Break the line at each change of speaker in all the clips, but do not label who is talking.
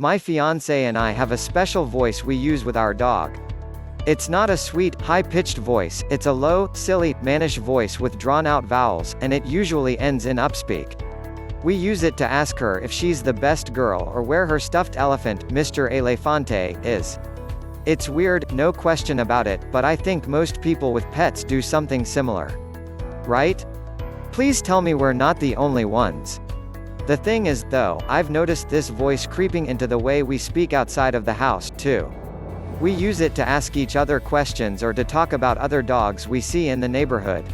My fiancé and I have a special voice we use with our dog. It's not a sweet, high-pitched voice, it's a low, silly, mannish voice with drawn-out vowels, and it usually ends in upspeak. We use it to ask her if she's the best girl or where her stuffed elephant, Mr. Elefante, is. It's weird, no question about it, but I think most people with pets do something similar. Right? Please tell me we're not the only ones. The thing is, though, I've noticed this voice creeping into the way we speak outside of the house, too. We use it to ask each other questions or to talk about other dogs we see in the neighborhood.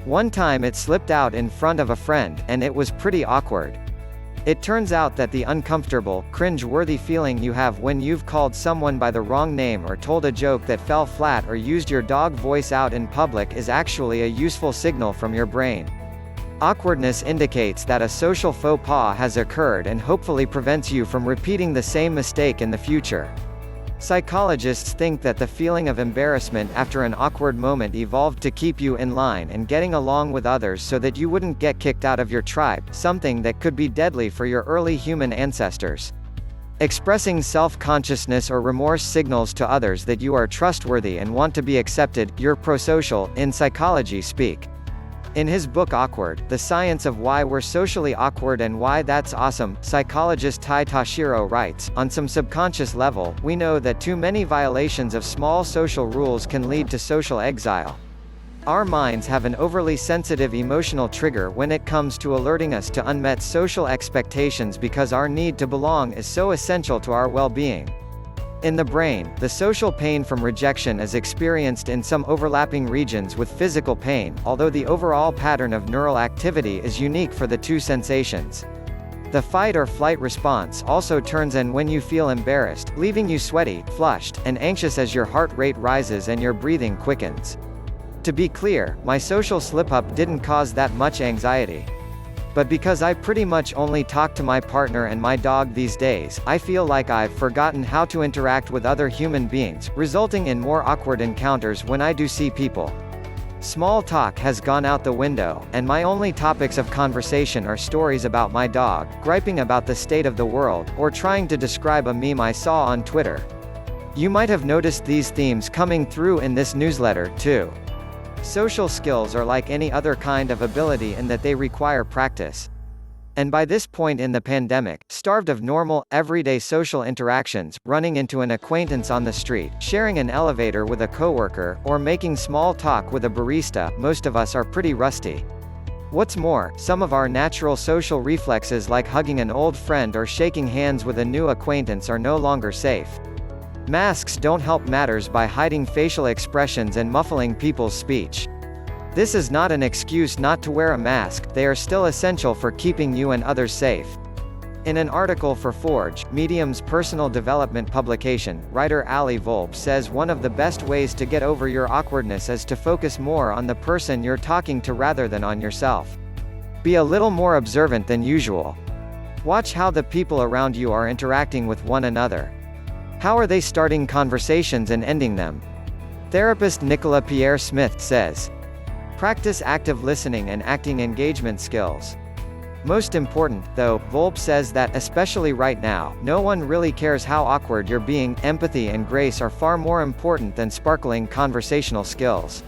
One time it slipped out in front of a friend, and it was pretty awkward. It turns out that the uncomfortable, cringe-worthy feeling you have when you've called someone by the wrong name or told a joke that fell flat or used your dog voice out in public is actually a useful signal from your brain. Awkwardness indicates that a social faux pas has occurred and hopefully prevents you from repeating the same mistake in the future. Psychologists think that the feeling of embarrassment after an awkward moment evolved to keep you in line and getting along with others so that you wouldn't get kicked out of your tribe, something that could be deadly for your early human ancestors. Expressing self-consciousness or remorse signals to others that you are trustworthy and want to be accepted, you're prosocial, in psychology speak. In his book Awkward, The Science of Why We're Socially Awkward and Why That's Awesome, psychologist Tai Tashiro writes, on some subconscious level, we know that too many violations of small social rules can lead to social exile. Our minds have an overly sensitive emotional trigger when it comes to alerting us to unmet social expectations because our need to belong is so essential to our well-being. In the brain, the social pain from rejection is experienced in some overlapping regions with physical pain, although the overall pattern of neural activity is unique for the two sensations. The fight or flight response also turns on when you feel embarrassed, leaving you sweaty, flushed, and anxious as your heart rate rises and your breathing quickens. To be clear, my social slip-up didn't cause that much anxiety. But because I pretty much only talk to my partner and my dog these days, I feel like I've forgotten how to interact with other human beings, resulting in more awkward encounters when I do see people. Small talk has gone out the window, and my only topics of conversation are stories about my dog, griping about the state of the world, or trying to describe a meme I saw on Twitter. You might have noticed these themes coming through in this newsletter, too. Social skills are like any other kind of ability in that they require practice. And by this point in the pandemic, starved of normal, everyday social interactions, running into an acquaintance on the street, sharing an elevator with a coworker, or making small talk with a barista, most of us are pretty rusty. What's more, some of our natural social reflexes like hugging an old friend or shaking hands with a new acquaintance are no longer safe. Masks don't help matters by hiding facial expressions and muffling people's speech. This is not an excuse not to wear a mask, they are still essential for keeping you and others safe. In an article for Forge, Medium's personal development publication, writer Ali Volpe says one of the best ways to get over your awkwardness is to focus more on the person you're talking to rather than on yourself. Be a little more observant than usual. Watch how the people around you are interacting with one another. How are they starting conversations and ending them? Therapist Nicola Pierre Smith says, practice active listening and acting engagement skills. Most important, though, Volpe says that, especially right now, no one really cares how awkward you're being. Empathy and grace are far more important than sparkling conversational skills.